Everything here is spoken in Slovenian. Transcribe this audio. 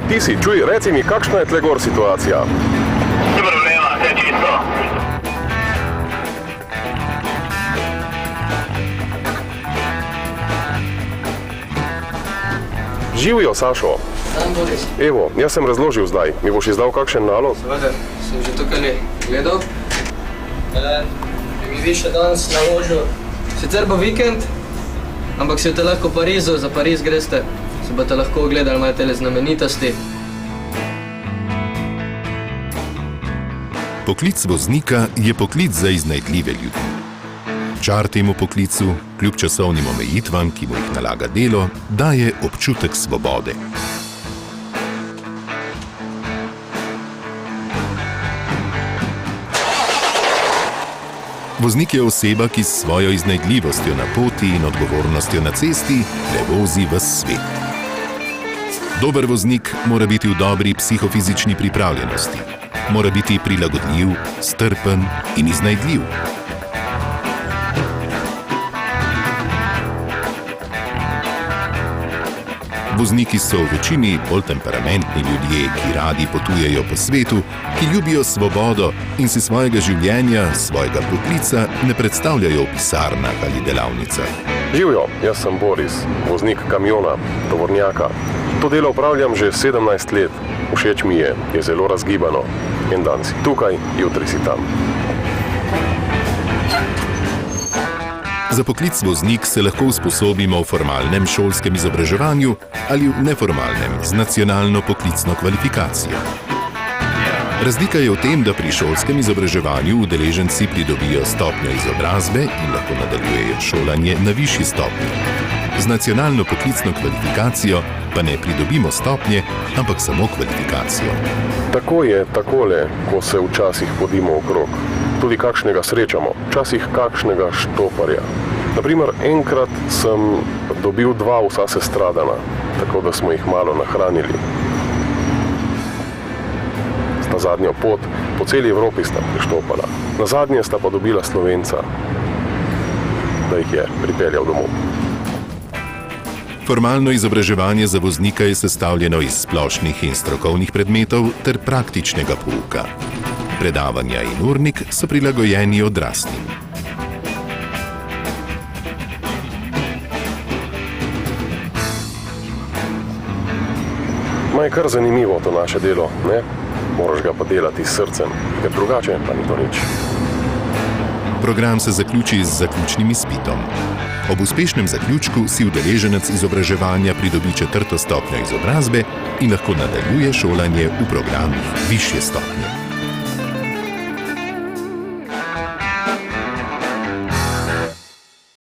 ti si, čuj, reci mi, kakšna je tle gor situacija? Ni problema, vse čisto. Živijo, Sašo. Dan, Boris. Evo, jaz sem razložil zdaj. Mi boš izdal kakšen nalog? Seveda, sem že tukaj gledal. Mi bi še danes naložil. Sicer bo vikend, ampak si boste lahko v Parizu, za Pariz greste. Se boste lahko ogledali malo tele znamenitosti. Poklic voznika je poklic za iznajdljive ljudi. Čar temu poklicu, kljub časovnim omejitvam, ki mu jih nalaga delo, daje občutek svobode. Voznik je oseba, ki s svojo iznajdljivostjo na poti in odgovornostjo na cesti prevozi ves svet. Dober voznik mora biti v dobri psihofizični pripravljenosti. Mora biti prilagodljiv, strpen in iznajdljiv. Vozniki so v večini bolj temperamentni ljudje, ki radi potujejo po svetu, ki ljubijo svobodo in si svojega življenja, svojega poklica ne predstavljajo v pisarnah ali delavnicah. Živijo, jaz sem Boris, voznik kamiona, tovornjaka. To delo opravljam že 17 let. Všeč mi je zelo razgibano. En dan si tukaj, jutri si tam. Za poklic voznik se lahko usposobimo v formalnem šolskem izobraževanju ali v neformalnem z nacionalno poklicno kvalifikacijo. Razlika je v tem, da pri šolskem izobraževanju udeleženci pridobijo stopnjo izobrazbe in lahko nadaljujejo šolanje na višji stopnji. Z nacionalno poklicno kvalifikacijo pa ne pridobimo stopnje, ampak samo kvalifikacijo. Tako je takole, ko se včasih podimo okrog. Tudi kakšnega srečamo, včasih kakšnega štoparja. Naprimer, enkrat sem dobil 2 vsa sestradana, tako da smo jih malo nahranili. Sta zadnjo pot po celi Evropi sta preštopala. Nazadnje sta pa dobila Slovenca, da jih je pripeljal domov. Formalno izobraževanje za voznika je sestavljeno iz splošnih in strokovnih predmetov ter praktičnega pouka. Predavanja in urnik so prilagojeni odraslim. Je kar zanimivo to naše delo, ne? Moraš ga pa delati s srcem, ker drugače pa ni to nič. Program se zaključi z zaključnim izpitom. Ob uspešnem zaključku si udeleženec izobraževanja pridobi 4. stopnjo izobrazbe in lahko nadaljuje šolanje v programih višje stopnje.